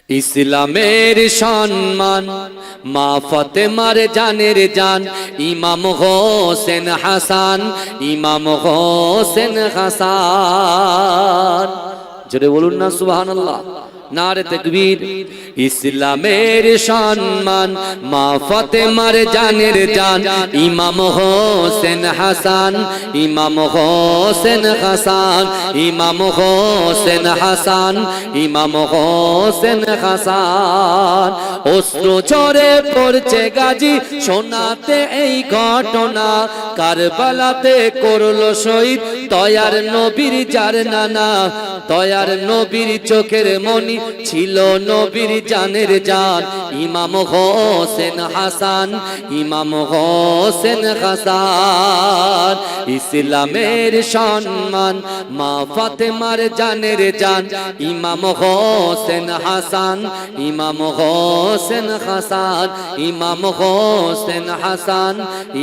ইসলামের সম্মান মা ফাতেমার জানের জান ইমাম হোসেন হাসান, ইমাম হোসেন হাসান। জোরে বলুন না সুবহানাল্লাহ, নারে তাকবীর। ইসলামের সম্মান মা ফাতেমার জানের জান ইমাম হোসেন হাসান, ইমাম হোসেন হাসান, ইমাম হোসেন হাসান, ইমাম হোসেন হাসান। অস্ত্র ঝরে পড়ছে গাজী শোনাতে এই ঘটনা, কারবালাতে করলো শহীদ দয়ার নবীর যার নানা। দয়ার নবীর চোখের মনি ছিল নবীর জানের জান ইমাম হোসেন হাসান, ইমাম হোসেন হাসান। ইসলামের সম্মান মা ফাতেমার জানের জান ইমাম হোসেন হাসান, ইমাম হোসেন হাসান, ইমাম হোসেন হাসান,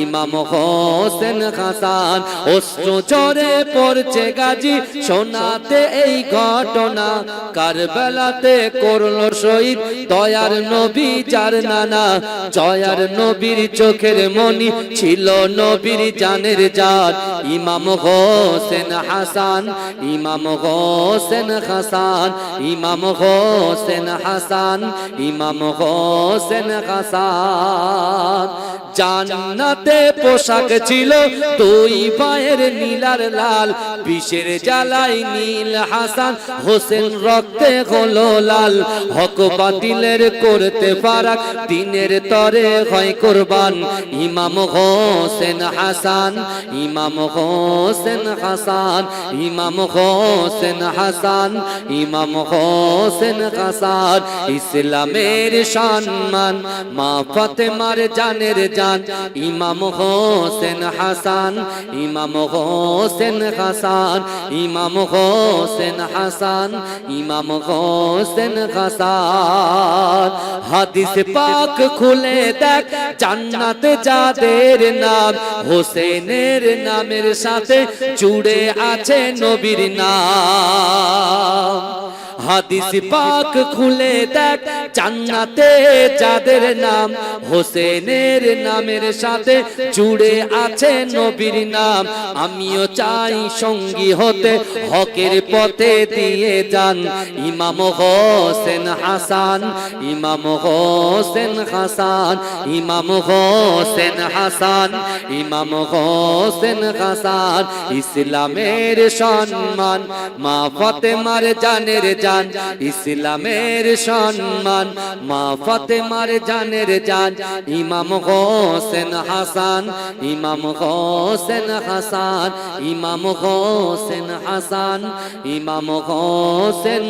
ইমাম হোসেন হাসান। অস্ত্র ঝরে পড়ছে গাজী শোনাতে এই ঘটনা, কারবালাতে করলো শহীদ দয়ার নবী যার নানা। জয়ার নবীর চোখের মনি ছিল নবীর জানের জান ইমাম হোসেন হাসান, ইমাম হোসেন হাসান, ইমাম হোসেন হাসান, ইমাম হোসেন হাসান। জান্নাতে পোশাক ছিল দুই পায়ের নীলার লাল, বিষের জ্বালাই নীল হাসান হোসেন রক্তে হলো লাল। হক বাতিলের করতে ফারাক দিনের তরে হয় কুরবান ইমাম হোসেন হাসান, ইমাম হোসেন হাসান, ইমাম হোসেন হাসান, ইমাম হোসেন হাসান। ইসলামের সম্মান মা ফাতেমার জানের জান ইমাম হোসেন হাসান, ইমাম হোসেন হাসান, ইমাম হোসেন হাসান, ইমাম হোসেন হাসান। হাদিস পাক খুলে দেখ জান্নাতে যাদের নাম, হোসেনের নামের সাথে জুড়ে আছে নবীর নাম। হাদিস পাক খুলে দেখ জান্নাতে যাদের নাম, হোসেনের নামের সাথে জুড়ে আছে নবীর নাম। আমিও চাই সঙ্গী হতে হকের পথে দিয়ে যান ইমাম হোসেন হাসান, ইমাম হোসেন হাসান, ইমাম হোসেন হাসান, ইমাম হোসেন হাসান। ইসলামের সম্মান মা ফাতেমার জানের জান, ইসলামের সম্মান মা ফাতেমার জানের জান ইমাম হোসেন হাসান, ইমাম হোসেন হাসান, ইমাম হোসেন হাসান, ইমাম হোসেন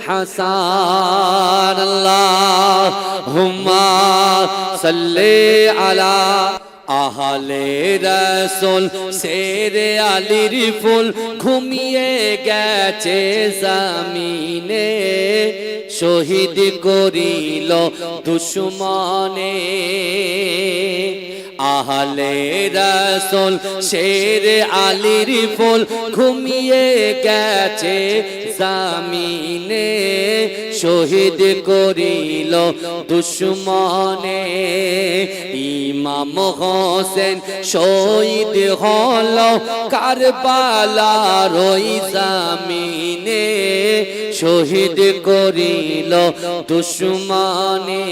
হাসান। আল্লাহুম্মা সাল্লি আলা আহলে রাসূল শেরে আলীর ফুল ঘুমিয়ে গেছে জমিনে, শহীদ করিল দুশমনে। আহলে রাসূল শেরে আলীর ফুল ঘুমিয়ে গেছে জমিনে, শহীদ করিল দুশমনে। ইমাম হোসেন শহীদ হল কারবালার ওই জমিনে, শহীদ করিল দুশমনে।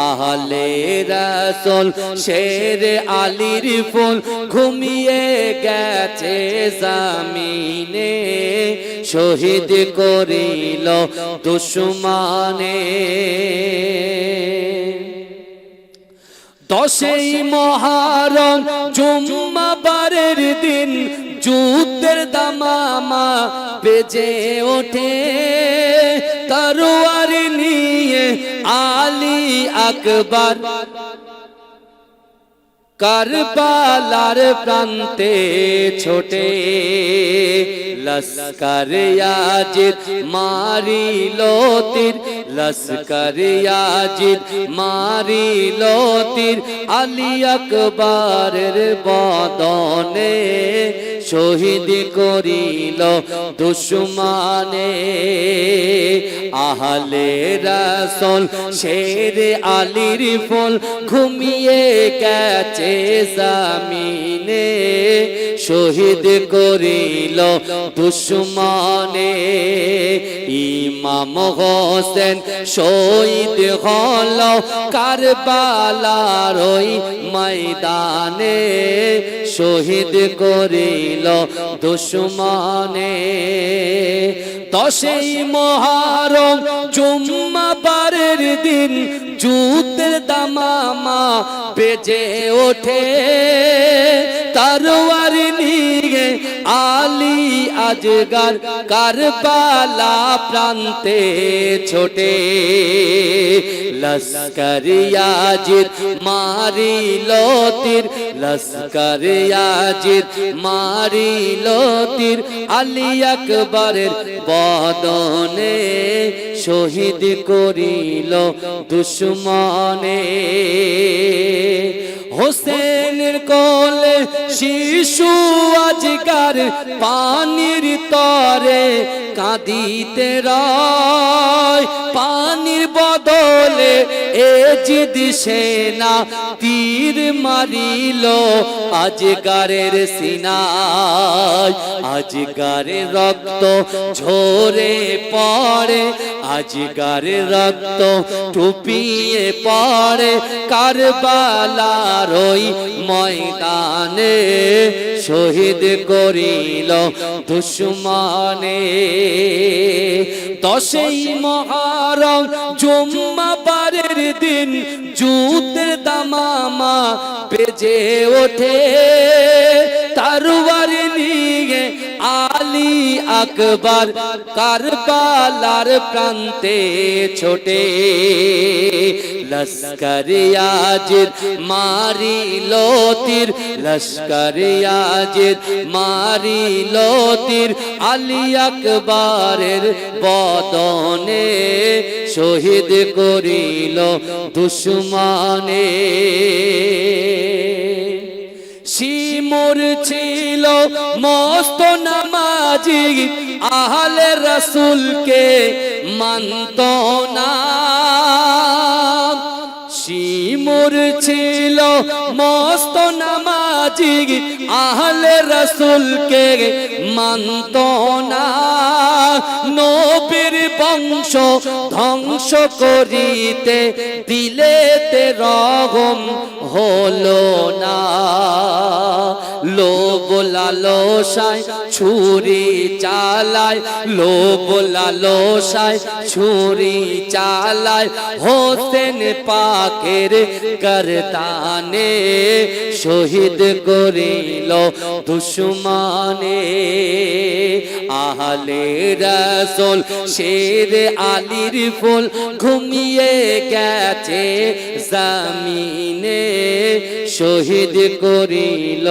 আহলে রাসূল শেরে আলীর ফুল ঘুমিয়ে গেছে জমিনে, শহীদ করিল দুশমনে। 10ই মুহররম জুম্মাবারের দিন যুদ্ধের দামামা বেজে ওঠে, তরোয়ার নিয়ে আলী আকবর কারবালার প্রান্তে ছোটে। লস্কর ইয়াজিদ মারিল তীর লস্কর ইয়াজিদ মারিল তীর আলী আকবরের বদনে শহীদ করিল দুশমনে আহলে রাসূল শেরে আলীর ফুল ঘুমিয়ে গেছে জমিনে শহীদ করিল দুশমনে ইমাম হোসেন শহীদ হল কারবালার ওই ময়দানে শহীদ করিল দুশমনে 10ই মুহররম জুম্মাবারের দিন যুদ্ধের দামামা বেজে ওঠে তরোয়ার নিয়ে আলী আজগার কারবালা প্রান্তে ছোটে লস্কর ইয়াজিদ মারিল তীর লস্কর ইয়াজিদ মারিল তীর আলী আকবরের বদনে শহীদ করিল দুশমনে হোসেনের কোলে শিশু আজকার পানির তরে কাঁদিতে রয় পানির বদলে এজিদ সেনা তীর মারিল আজগারের সিনায় আজগারের রক্ত ঝরে পড়ে আজগারের রক্ত টুপিয়ে পড়ে কারবালার ওই ময়দানে শহীদ করিল দুশমনে 10ই মুহররম জুম্মাবারের দিন যুদ্ধের দামামা বেজে ওঠে তরোয়ার নিয়ে আলী আকবর কারবালার প্রান্তে ছোটে লস্কর ইয়াজিদ মারিল তীর লস্কর ইয়াজিদ মারিল তীর আলী আকবরের বদনে শহীদ করিল দুশমনে শিমুর ছিল মস্ত নামাজি আহলে রাসূলকে মানত না শিমুর ছিল মস্ত নামাজি আহলে রাসূলকে মানত না নবীর বংশ ধ্বংস করিতে দিলেতে রগম হলো না লোভ লালসায় ছুরি চালায় লোভ লালসায় ছুরি চালায় হোসেন পাকের গর্দানে শহীদ করিল দুশমনে আহলে রাসূল শেরে আলীর ফুল ঘুমিয়ে গেছে জমিনে শহীদ করিল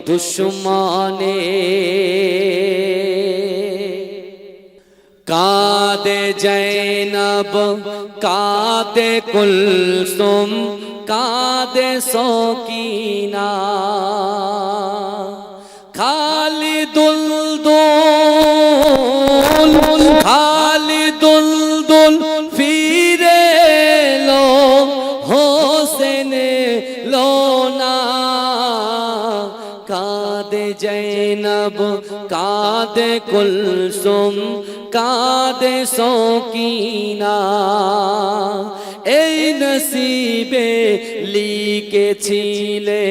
দুশমনে কাঁদে জৈনব কাঁদে কুলসুম কাঁদে সকিনা খালিদুল দুল খালিদুল দুল ফিরে লো হোসেন লোনা কাঁদে জৈনব কাঁদে কুলসুম কাঁদে সকিনা এই নসিবে লিখেছিলে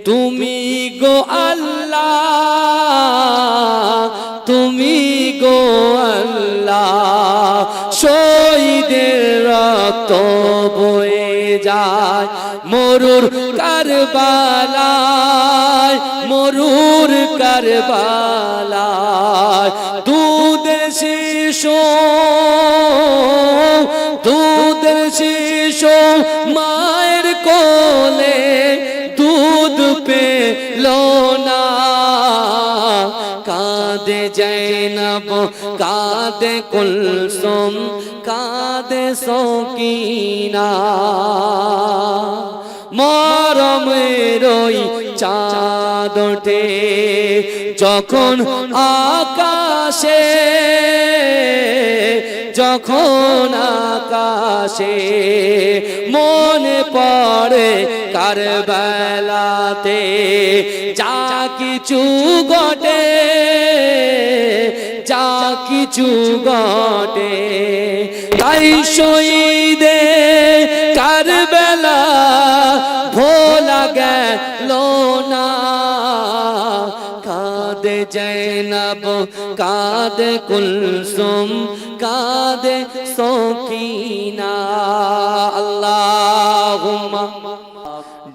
তুমি গো আল্লাহ তুমি গো আল্লাহ শহীদের রক্ত বয়ে যায় মরুর কারবালায় মরুর কারবালায় দুধের শিশু দুধের শিশু মায়ের কোলে দুধ পেল না কাঁদে জৈনব কাঁদে কুলসুম কাঁদে সকিনা মরমের ওই চাঁদ ওঠে যখন আকাশে যখন আকাশে মনে পড়ে কারবালাতে যা কিছু ঘটে যা কিছু ঘটে তাই শহীদে কারবালা ভোলা গেল না কাঁদে জৈনব কাঁদে কুলসুম কাঁদে সকিনা আল্লাহুম্মা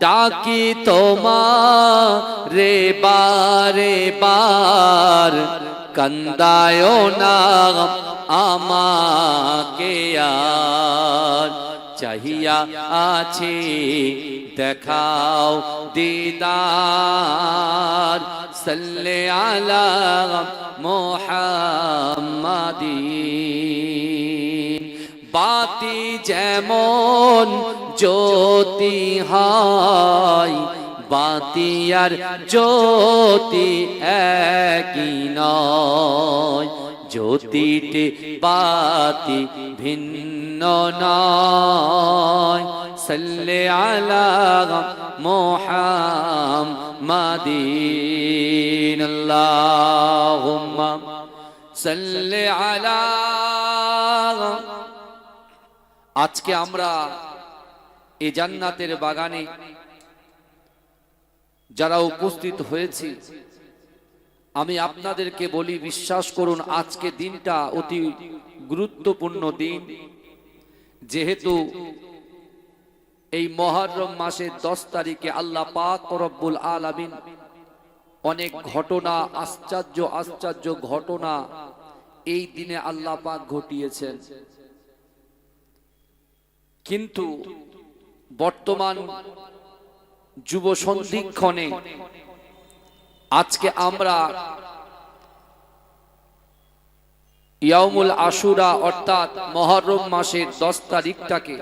ডাকি তোমারে বারে বার কান্দায় না আমাকে আর চাহিয়া আছে দেখাও দিদার সাল্লে আলা মুহাম্মাদিন বাতি যেমন জ্যোতি হয় বাতি আর জ্যোতি একই নয় জ্যোতিতে বাতি ভিন্ন নয় সাল্লে আলা মুহাম্মাদিন আল্লাহুম্মা সাল্লি আলা। আজকে আমরা এই জান্নাতের বাগানে যারা উপস্থিত হয়েছি আমি আপনাদেরকে বলি বিশ্বাস করুন আজকে দিনটা অতি গুরুত্বপূর্ণ দিন যেহেতু এই মুহররম মাসের 10 তারিখে আল্লাহ পাক রব্বুল আলামিন অনেক ঘটনা আশ্চর্য আশ্চর্য ঘটনা এই দিনে আল্লাহ পাক ঘটিয়েছেন কিন্তু বর্তমান যুব সন্ধিক্ষণে আজকে আমরা ইয়াউমুল আশুরা অর্থাৎ মুহররম মাসের 10 তারিখটাকে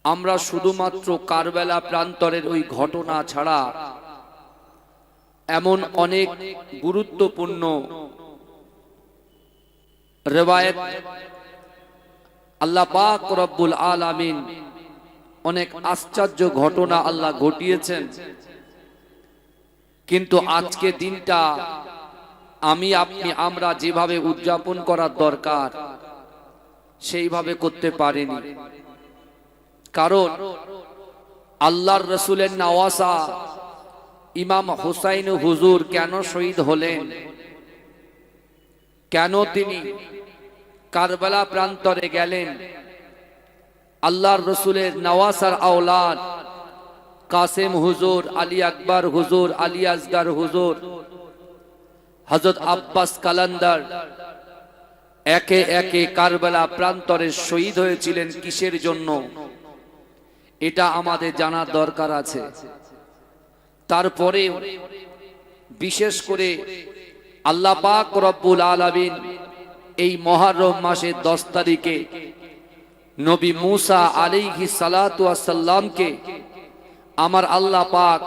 আমরা শুধুমাত্র কারবালা প্রান্তরের ওই ঘটনা ছাড়া এমন অনেক গুরুত্বপূর্ণ রিওয়ায়াত আল্লাহ পাক রব্বুল আলামিন অনেক আশ্চর্য ঘটনা আল্লাহ ঘটিয়েছেন কিন্তু আজকে দিনটা আমি আপনি আমরা যেভাবে উদযাপন করার দরকার সেইভাবে করতে পারিনি কারণ আল্লাহর রাসূলের নওয়াসা ইমাম হুসাইন হুজুর কেন শহীদ হলেন কেন তিনি কারবালা প্রান্তরে গেলেন আল্লাহর রাসূলের নওয়াসার আওলাদ কাসেম হুজুর আলী আকবর হুজুর আলী আসগর হুজুর হযরত আব্বাস কালান্দার একে একে কারবালা প্রান্তরে শহীদ হয়েছিলেন কিসের জন্য এটা আমাদের জানার দরকার আছে তারপরে বিশেষ করে আল্লাহ পাক রব্বুল আলামিন এই মুহররম মাসের 10 তারিখে নবী মুসা আলাইহিস সালাতু ওয়াস সালামকে আমার আল্লাহ পাক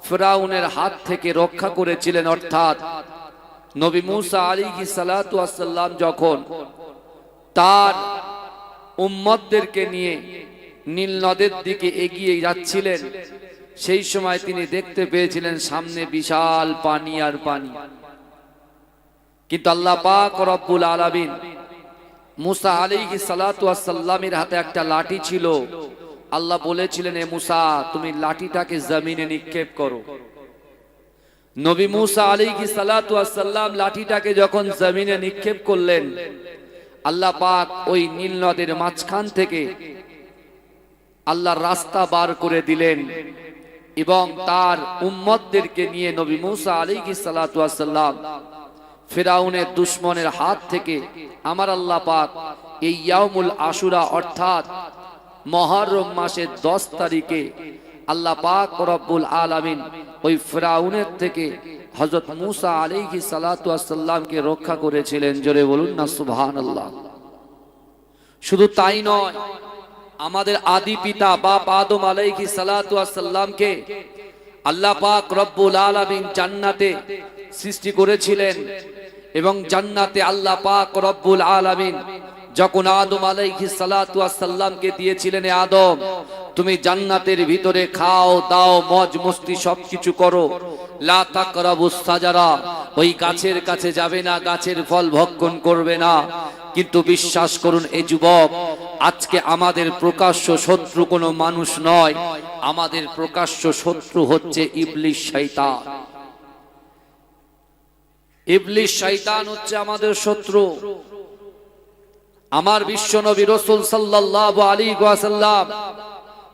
ফিরাউনের হাত থেকে রক্ষা করেছিলেন অর্থাৎ নবী মুসা আলাইহিস সালাতু ওয়াস সালাম যখন তার উম্মতদেরকে নিয়ে নীল নদের দিকে এগিয়ে যাচ্ছিলেন সেই সময় তিনি দেখতে পেয়েছিলেন সামনে বিশাল পানি আর পানি কিন্তু আল্লাহ পাক রব্বুল আলামিন মুসা আলাইহিস সালাতু ওয়াস সালামের হাতে একটা লাঠি ছিল আল্লাহ বলেছিলেন এ মুসা তুমি লাঠিটাকে জমিনে নিক্ষেপ করো নবী মুসা আলাইহিস সালাতু ওয়াস সালাম লাঠিটাকে যখন জমিনে নিক্ষেপ করলেন আল্লাহ পাক ওই নীল নদের মাঝখান থেকে আল্লাহর রাস্তা বার করে দিলেন এবং তার উম্মতদেরকে নিয়ে নবী মুসা আলাইহিস সালাতু ওয়াস সালাম ফিরাউনের দুশমনের হাত থেকে আমার আল্লাহ পাক এই ইয়াউমুল আশুরা অর্থাৎ মুহররম মাসের 10 তারিখে আল্লাহ পাক রব্বুল আলামিন ওই ফিরাউনের থেকে হযরত মুসা আলাইহিস সালাতু ওয়াস সালামকে রক্ষা করেছিলেন জোরে বলুন না সুবহানাল্লাহ। শুধু তাই নয়, আমাদের আদি পিতা বাপ আদম আলাইহিস সালাতু ওয়াস সালামকে আল্লাহ পাক রব্বুল আলামিন জান্নাতে সৃষ্টি করেছিলেন এবং জান্নাতে আল্লাহ পাক রব্বুল আলামিন যখন আদম আলাইহিস সালাতু ওয়াস সালামকে দিয়েছিলেন, আদম তুমি জান্নাতের ভিতরে খাও দাও মজ মস্তি সবকিছু করো, লা তাকরাবুস সাজারা, ওই গাছের কাছে যাবে না, গাছের ফল ভক্ষণ করবে না। কিন্তু বিশ্বাস করুন এই যুবক, আজকে আমাদের প্রকাশ্য শত্রু কোনো মানুষ নয়, আমাদের প্রকাশ্য শত্রু হচ্ছে ইবলিস শয়তান। ইবলিস শয়তান হচ্ছে আমাদের শত্রু। আমার বিশ্বনবী রাসূল সাল্লাল্লাহু আলাইহি ওয়াসাল্লাম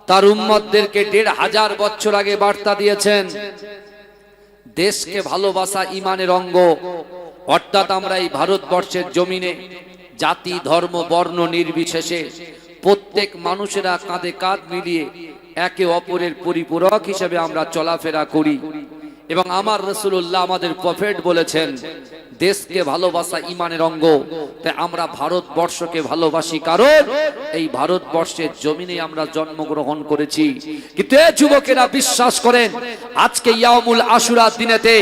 তার উম্মতদেরকে ১৫০০ বছর আগে বার্তা দিয়েছেন, দেশকে ভালোবাসা ঈমানের অঙ্গ। অর্থাৎ আমরা এই ভারতবর্ষের জমিনে জাতি ধর্ম বর্ণ নির্বিশেষে প্রত্যেক মানুষেরা কাঁধে কাঁধ মিলিয়ে একে অপরের পরিপূরক হিসেবে আমরা চলাফেরা করি। এবং আমার রাসূলুল্লাহ আমাদের প্রফেট বলেছেন, দেশকে ভালোবাসা ঈমানের অঙ্গ। তাই আমরা ভারতবর্ষকে ভালোবাসি, কারণ এই ভারতবর্ষের জমিনে আমরা জন্মগ্রহণ করেছি। কিন্তু এই যুবকেরা বিশ্বাস করেন, আজকে ইয়াউমুল আশুরার দিনেতে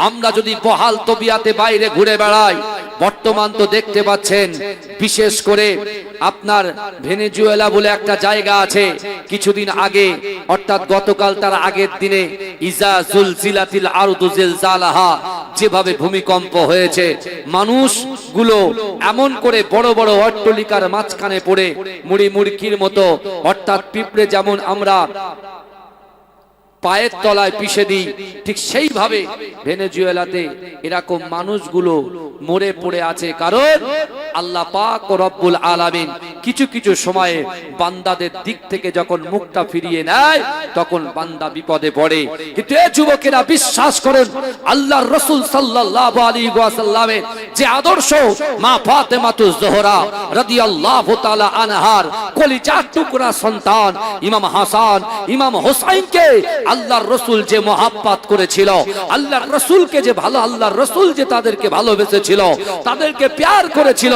আমরা যদি বহাল তবিয়াতে বাইরে ঘুরে বেড়াই, বর্তমান তো দেখতে পাচ্ছেন, বিশেষ করে আপনার ভেনেজুয়েলা বলে একটা জায়গা আছে, কিছুদিন আগে অর্থাৎ গতকাল তার আগের দিনে ইজা জুলজিলাতিল আরদু জিলজালাহা, যেভাবে ভূমিকম্প হয়েছে, মানুষগুলো এমন করে বড় বড় অট্টালিকার মাঝখানে পড়ে মুড়ি মুড়কির মতো, অর্থাৎ পিঁপড়ে যেমন আমরা পায়ের তলায় পিষে দিই, ঠিক সেইভাবে ভেনেজুয়েলাতে এরকম মানুষগুলো মরে পড়ে আছে। কারণ আল্লাহ পাক রব্বুল আলামিন কিছু কিছু সময়ে বান্দাদের দিক থেকে যখন মুখটা ফিরিয়ে নেয়, তখন বান্দা বিপদে পড়ে। কিন্তু এই যুবকেরা বিশ্বাস করেন, আল্লাহর রাসূল সাল্লাল্লাহু আলাইহি ওয়াসাল্লামের যে আদর্শ, মা ফাতেমাতুজ জোহরা রাদিয়াল্লাহু তাআলা আনহার কলিজার টুকরা সন্তান ইমাম হাসান ইমাম হোসাইনকে আল্লাহর রাসূল যে মহাব্বত করেছিল, আল্লাহর রাসূলকে যে ভালো, আল্লাহর রাসূল যে তাদেরকে ভালোবেসেছিল, তাদেরকে প্যার করেছিল,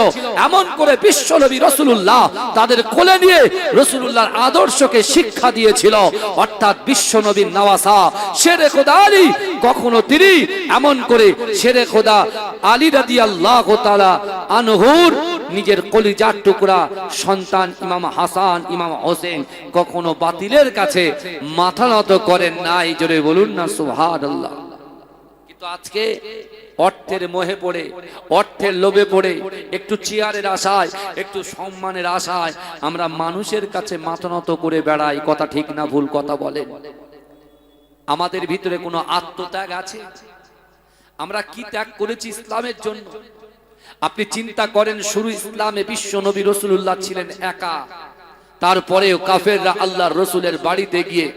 এমন করে বিশ্বনবী রাসূলুল্লাহ তাদের কোলে নিয়ে রাসূলুল্লাহর আদর্শকে শিক্ষা দিয়েছিল। অর্থাৎ বিশ্বনবীর নওয়াসা শেরে খোদা আলী, কখনো তিনি এমন করে শেরে খোদা আলী রাদিয়াল্লাহু তাআলা আনহুর নিজের কলিজার টুকরা সন্তান ইমাম হাসান ইমাম হোসেন কখনো বাতিলের কাছে মাথা নত করেন নাই। জোরে বলুন না সুবহানাল্লাহ। কিন্তু আজকে অর্থের মোহে পড়ে, অর্থের লোভে পড়ে, একটু চেয়ারের আশায়, একটু সম্মানের আশায় আমরা মানুষের কাছে মাথা নত করে বেড়াই। কথা ঠিক না ভুল কথা বলেন? আমাদের ভিতরে কোনো আত্মত্যাগ আছে? আমরা কি ত্যাগ করেছি ইসলামের জন্য? আপনি চিন্তা করেন, শুরু ইসলামে বিশ্ব নবী রাসূলুল্লাহ ছিলেন একা, তারপরেও কাফেররা আল্লাহর রাসূলের বাড়িতে গিয়ে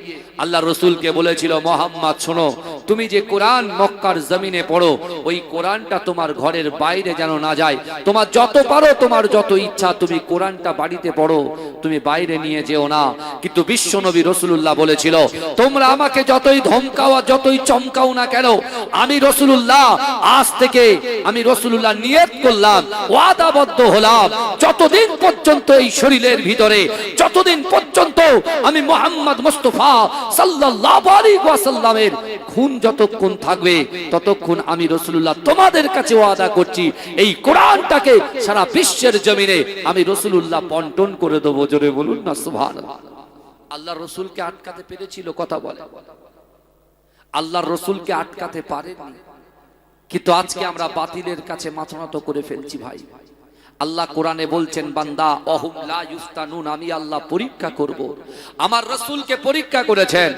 আল্লাহর রাসূলকে বলেছিল, মুহাম্মদ শোনো, তুমি যে কোরআন মক্কার জমিনে পড়ো, ওই কোরআনটা তোমার ঘরের বাইরে যেন না যায়। তোমার যত পারো, তোমার যত ইচ্ছা, তুমি কোরআনটা বাড়িতে পড়ো, তুমি বাইরে নিয়ে যেও না। কিন্তু বিশ্ব নবী রাসূলুল্লাহ বলেছিল, তোমরা আমাকে যতই ধমকাও যতই চমকাও না কেন, আমি রাসূলুল্লাহ আজ থেকে আমি রাসূলুল্লাহ নিয়ত করলাম, ওয়াদাবদ্ধ হলাম, যতদিন পর্যন্ত এই শরীরের ভিতরে, যতদিন পর্যন্ত আমি মুহাম্মদ মুস্তাফা সাল্লাল্লাহু আলাইহি ওয়াসাল্লামের খুন যতক্ষণ থাকবে, ততক্ষণ আমি রাসূলুল্লাহ তোমাদের কাছে ওয়াদা করছি, এই কোরআনটাকে সারা বিশ্বের জমিনে আমি রাসূলুল্লাহ বন্টন করে দেব। জোরে বলুন না সুবহানাল্লাহ। আল্লাহর রাসূলকে আটকাতে পেরেছিল? কথা বলে। আল্লাহর রাসূলকে আটকাতে পারেনি। কিন্তু আজকে আমরা বাতিলের কাছে মাথা নত করে ফেলছি। ভাই, আল্লাহ কোরআনে বলছেন, বান্দা অহুম লা ইফতানুন, আমি আল্লাহ পরীক্ষা করব। আমার রাসূলকে পরীক্ষা করেছেন,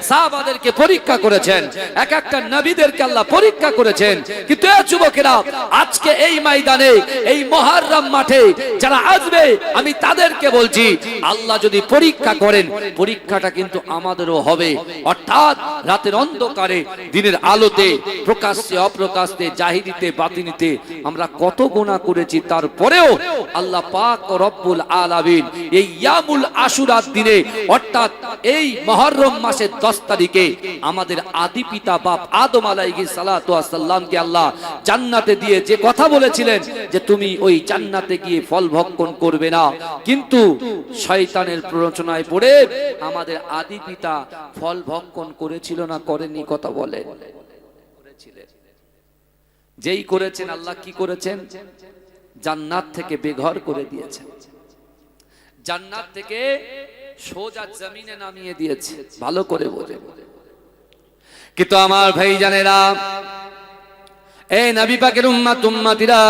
সাহাবাদেরকে পরীক্ষা করেছেন, এক একটা নবীদেরকে আল্লাহ পরীক্ষা করেছেন। কিন্তু এই যুবকেরা আজকে এই ময়দানে, এই মুহররম মাঠে যারা আসবে, আমি তাদেরকে বলছি, আল্লাহ যদি পরীক্ষা করেন, পরীক্ষাটা কিন্তু আমাদেরও হবে। অর্থাৎ রাতের অন্ধকারে দিনের আলোতে, প্রকাশ্যে অপ্রকাশ্যে, জাহিরিতে বাতিনিতে আমরা কত গুনাহ করেছি, তারপরে পরেও আল্লাহ পাক রব্বুল আলামিন এই ইয়ামুল আশুরার দিনে অর্থাৎ এই মুহররম মাসের 10 তারিখে আমাদের আদি পিতা বাপ আদম আলাইহিস সালাতু ওয়াস সালামকে আল্লাহ জান্নাতে দিয়ে যে কথা বলেছিলেন যে তুমি ওই জান্নাতে গিয়ে ফল ভক্ষণ করবে না, কিন্তু শয়তানের প্ররোচনায় পড়ে আমাদের আদি পিতা ফল ভক্ষণ করেছিল না করেনি? কথা বলে করেছিলেন। যেই করেছেন আল্লাহ কি করেছেন? জান্নাত থেকে বেঘর করে দিয়েছেন, জান্নাত থেকে সোজা জমিনে নামিয়ে দিয়েছে। ভালো করে বোঝে। কিন্তু আমার ভাইজানেরা, এ নবী পাকের উম্মত উম্মতিরা,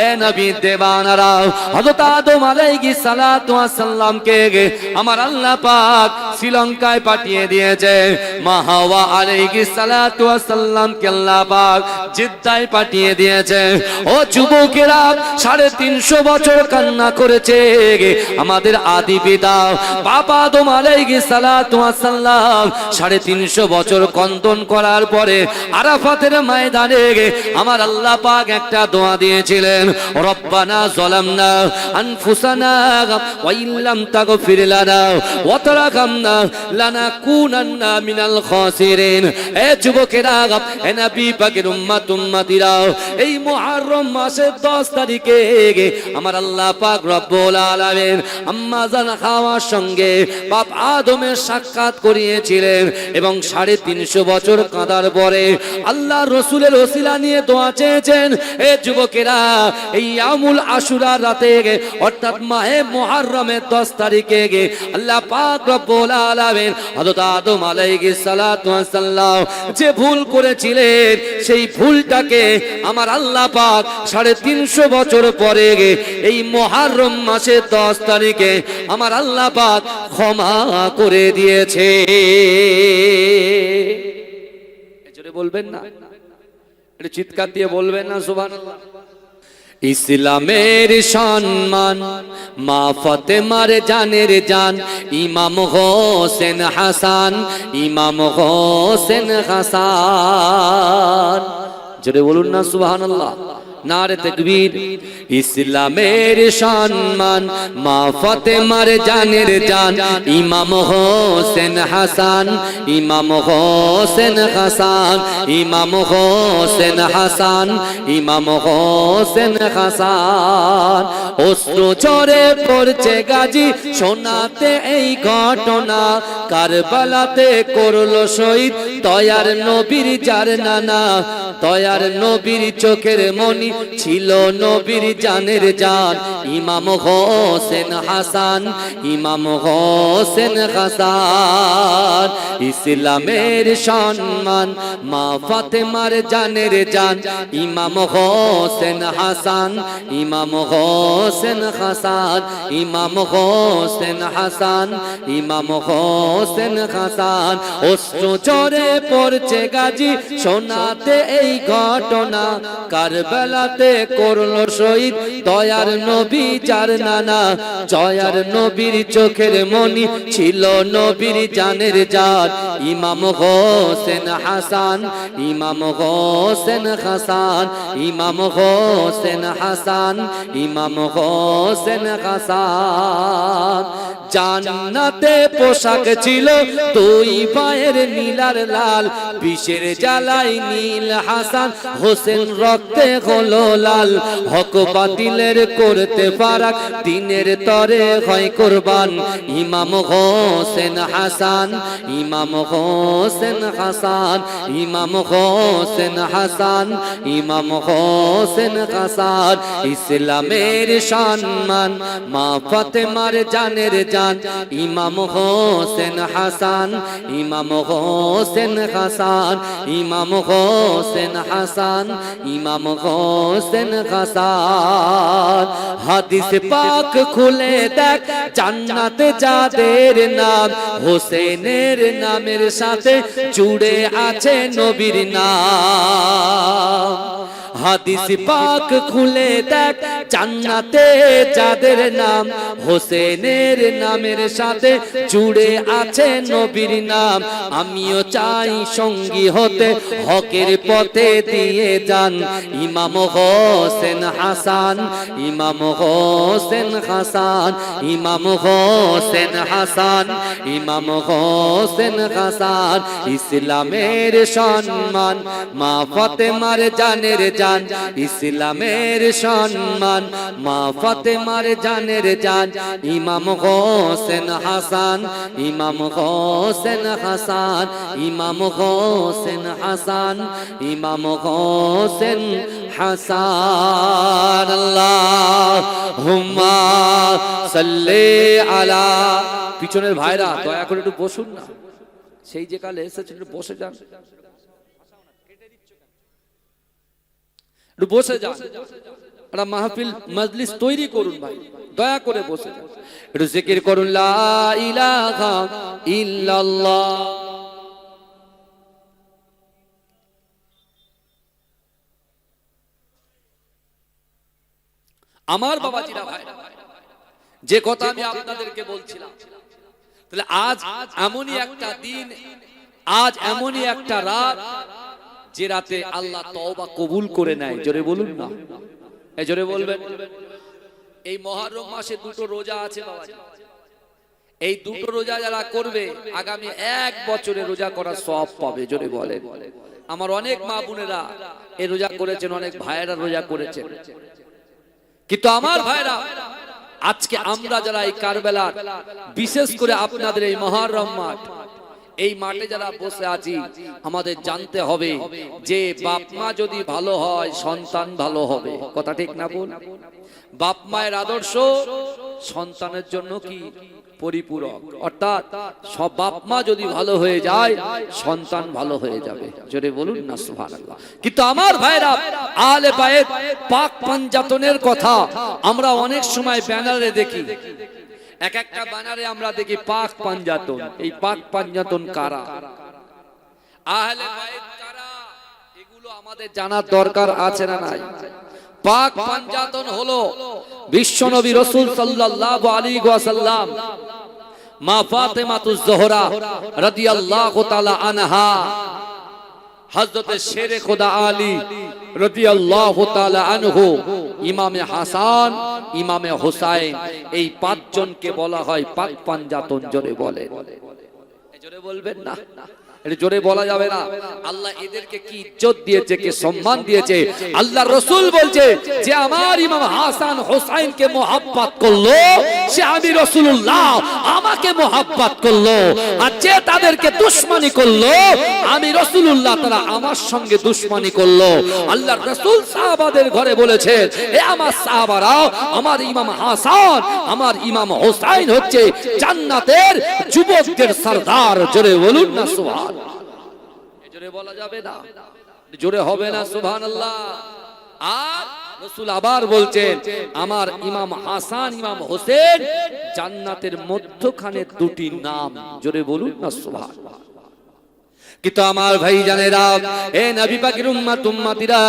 এ নবী দেবানারা, হযরত আদম আলাইহিস সালাতু ওয়াস সালামকে আমার আল্লাহ পাক শ্রীলঙ্কায় পাঠিয়ে দিয়েছে। মা হাওয়া আলাইহিস সালাতু ওয়াস সালামকে আল্লাহ পাক জিদ্দায় পাঠিয়ে দিয়েছে। ও যুবকেরা, 350 বছর কান্না করেছে আমাদের আদি পিতা বাবা আদম আলাইহিস সালাতু ওয়াস সালাম। 350 বছর কন্দন করার পরে আরাফাতের ময়দানে আমার আল্লাহ পাক একটা দোয়া দিয়েছিলেন, রব্বানা যালামনা আনফুসানা ওয়া ইল্লাম তাগফির লানা ওয়া তারহামনা লানাকুনান্না মিনাল খাসিরিন। এ যুবকেরা, এ নবী পাকের উম্মত উম্মতিরা, এই মুহররম মাসের 10 তারিখে আমার আল্লাহ পাক রব্বুল আলামিন আম্মা জান হাওয়ার সঙ্গে বাপ আদমের সাক্ষাৎ করিয়েছিলেন এবং 350 বছর কাঁদার পরে আল্লাহর রাসূলের ওসিলা নিয়ে দোয়া চেয়েছেন। এ যুবকেরা, এই ইয়ামুল আশুরার রাতে অর্থাৎ মাহে মুহররমের 10 তারিখে আল্লাহ পাক রব্বুল আলামিন হযরত আদম আলাইহিস সালাতু ওয়াস সালাম যে ভুল করেছিলেন সেই ভুলটাকে আমার আল্লাহ পাক 350 বছর পরে এই মুহররম মাসের 10 তারিখে আমার আল্লাহ পাক ক্ষমা করে দিয়েছে। এজন্য বলবেন না, চিৎকার দিয়ে বলবেন না সুবহানাল্লাহ। ইসলামের সম্মান মা ফাতেমার জানের জান ইমাম হোসেন হাসান, ইমাম হোসেন হাসান। জোরে বলুন না সুবহানাল্লাহ, নারে তাকবীর। ইসলামের সম্মান মা ফাতেমার জানের জান ইমাম হোসেন হাসান, ইমাম হোসেন হাসান, ইমাম হোসেন হাসান, ইমাম হোসেন হাসান। অশ্রু ঝরে পড়ছে গাজী শোনাতে এই ঘটনা, কারবালাতে করলো শহীদ দয়ার নবীর যার নানা। দয়ার নবীর চোখের মনি ছিল নবীর জানের জান ইমাম হোসেন হাসান, ইমাম হোসেন হাসান। ইসলামের সম্মান মা ফাতেমার জানের জান ইমাম হোসেন হাসান, ইমাম হোসেন হাসান, ইমাম হোসেন হাসান, ইমাম হোসেন হাসান। অশ্রু ঝরে পড়ছে গাজী শোনাতে এই ঘটনা, কারবালাতে করলো শহীদ দয়ার নবী যার নানা। জয়ার নবীর চোখের মনি ছিল নবীর জানের জান ইমাম হোসেন হাসান, ইমাম হোসেন হাসান, ইমাম হোসেন হাসান, ইমাম হোসেন হাসান। জান্নাতে পোশাক ছিল দুই পায়ের নীলার লাল, বিষের জ্বালাই নীল হাসান হোসেন রক্তে হলো লাল। হক বাতিলের করতে ফারাক দিনের তরে হয় কুরবান ইমাম হোসেন হাসান, ইমাম হোসেন হাসান, ইমাম হোসেন হাসান, ইমাম হোসেন হাসান। ইসলামের সম্মান মা ফাতেমার জানের জান ইমাম হোসেন হাসান, ইমাম হোসেন হাসান, ইমাম হোসেন হাসান, ইমাম হোসেন হাসান। হাদিস পাক খুলে দেখ জান্নাতে যাদের নাম, হোসেনের নামের সাথে জুড়ে আছে নবীর নাম। হাদিস পাক খুলে দেখ জান্নাতে যাদের নাম হোসেনের নামের সাথে জুড়ে আছে নবীর নাম, আমিও চাই সঙ্গী হতে হকের পথে দিয়ে যান ইমাম হোসেন হাসান, ইমাম হোসেন হাসান, ইমাম হোসেন হাসান, ইমাম হোসেন হাসান। ইসলামের সম্মান মা ফাতেমার জানের জান, ইসলামের সম্মান মা ফাতেমার জানের জান, ইমাম হোসেন হাসান, ইমাম হোসেন হাসান, ইমাম হোসেন হাসান, ইমাম হোসেন হাসান। আল্লাহুম্মা সাল্লি আলা। পিছনের ভাইরা দয়া করে একটু বসুন না, সেই যে কালে এসেছেন একটু বসে যান, একটু বসে যান, একটা মাহফিল মজলিস তৈরি করুন ভাই, দয়া করে বসে যান, একটু জিকির করুন লা ইলাহা ইল্লাল্লাহ। আমার বাবাজিরা ভাই, যে কথা আমি আপনাদেরকে বলছিলাম, তাহলে আজ এমনই একটা দিন, আজ এমনই একটা রাত, যে রাতে আল্লাহ তওবা কবুল করে নেয়। জোরে বলুন না, এই জোরে বলবেন। এই মুহররম মাসে দুটো রোজা আছে বাবাজি, এই দুটো রোজা যারা করবে আগামী 1 বছরে রোজা করার সওয়াব পাবে। জোরে বলেন। আমার অনেক মা বোনেরা এই রোজা করেছেন, অনেক ভাইয়েরা রোজা করেছেন, কিন্তু আমার ভাইরা আজকে আমরা যারা এই কারবালার, বিশেষ করে আপনাদের এই মুহররম মাঠ, এই মাঠে যারা বসে আছি, আমাদের জানতে হবে যে বাপ মা যদি ভালো হয় সন্তান ভালো হবে। কথা ঠিক না বল? বাপ মায়ের আদর্শ সন্তানের জন্য কি পরিপূরক, অর্থাৎ সব বাপ মা যদি ভালো হয়ে যায় সন্তান ভালো হয়ে যাবে। জোরে বলুন না সুবহানাল্লাহ। কিন্তু আমার ভাইরা, আহলে বাইত পাক পাঞ্জাতনের কথা আমরা অনেক সময় ব্যানারে দেখি, এক একটা ব্যানারে আমরা দেখি পাক পাঞ্জাতন। এই পাক পাঞ্জাতন কারা, আহলে বাইত কারা, এগুলো আমাদের জানার দরকার আছে না নাই? পাক পাঞ্জাতন হলো বিশ্বনবী রাসূল সাল্লাল্লাহু আলাইহি ওয়াসাল্লাম, মা ফাতেমাতুজ জোহরা রাদিয়াল্লাহু তাআলা আনহা, হযরতে শেরে খোদা আলী রাদিয়াল্লাহু তাআলা আনহু, ইমামে হাসান, ইমামে হুসাইন, এই 5 জনকে বলা হয় পাক পাঞ্জাতন। জোরে বলে, জোরে বলবেন না, এটা জোরে বলা যাবে না। আল্লাহ এদেরকে কি ইজ্জত দিয়েছে, কি সম্মান দিয়েছে। আল্লাহ রাসূল বলছে যে আমার ইমাম হাসান হুসাইনকে মোহাব্বত করলো, সে আমি রাসূলুল্লাহ আমাকে মোহাব্বত করলো, আর যে তাদেরকে দুশমনি করলো আমি রাসূলুল্লাহ তারা আমার সঙ্গে দুশমনি করলো। আল্লাহ রাসূল সাহাবাদের ঘরে বলেছেন, এ আমার সাহাবারা, আমার ইমাম হাসান, আমার ইমাম হুসাইন হচ্ছে জান্নাতের যুবকদের সরদার। জোরে বলুন না সুবহান। জোরে বলা যাবে না, জোরে হবে না সুবহানাল্লাহ। আর রাসূল আবার বলছেন, আমার ইমাম হাসান, ইমাম হোসেন জান্নাতের মধ্যখানে দুটি নাম। জোরে বলুন না সুবহানাল্লাহ। কিন্তু আমার ভাই জানেরা, এ নবী পাকের উম্মত উম্মতিরা,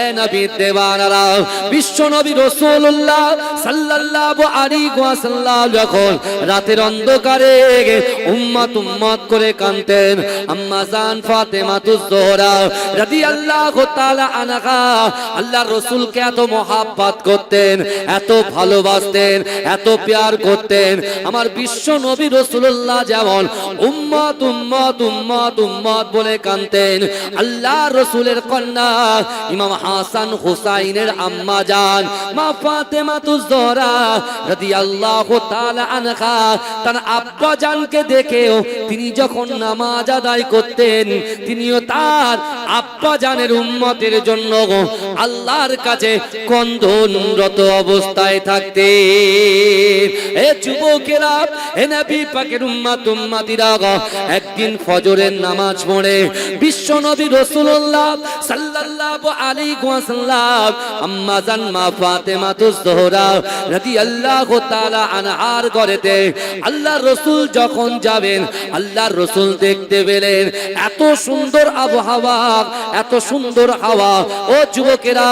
এ নবী দেওয়ানারা, বিশ্ব নবী রাসূলুল্লাহ সাল্লাল্লাহু আলাইহি ওয়াসাল্লাম যখন রাতের অন্ধকারে উম্মত উম্মত করে কাঁদতেন, আম্মা জান ফাতেমাতুজ জোহরা রাদিয়াল্লাহু তাআলা আনহা আল্লাহর রাসূলকে এত মহব্বত করতেন, এত ভালোবাসতেন, এত প্যার করতেন। আমার বিশ্ব নবী রাসূলুল্লাহ যেমন উম্মত উম্মত উম্মত উম্মত বলে কাঁদতেন, আল্লাহ রাসূলের কন্যা ইমাম হাসান হুসাইনের আম্মা জান মা ফাতেমাতুজ জোহরা রাদিয়াল্লাহু তাআলা আনহা তার আব্বা জানকে দেখেও তিনি যখন নামাজ আদায় করতেন, তিনিও তার আব্বা জানের উম্মতের জন্য আল্লাহর কাছে কন্দনরত অবস্থায় থাকতেন। এ যুবকেরা, এ নবী পাকের উম্মত উম্মতিরা, একদিন ফজরের নামাজ পড়ে বিশ্ব নবী রাসূলুল্লাহ সাল্লাল্লাহু আলাইহি ওয়াসাল্লাম আম্মা জান মা ফাতেমাতুজ জোহরা রাদিয়াল্লাহু তাআলা আনহার ঘরেতে আল্লাহর রাসূল যখন যাবেন, আল্লাহর রাসূল দেখতে পেলেন এত সুন্দর আবহাওয়া, এত সুন্দর হাওয়া। ও যুবকেরা,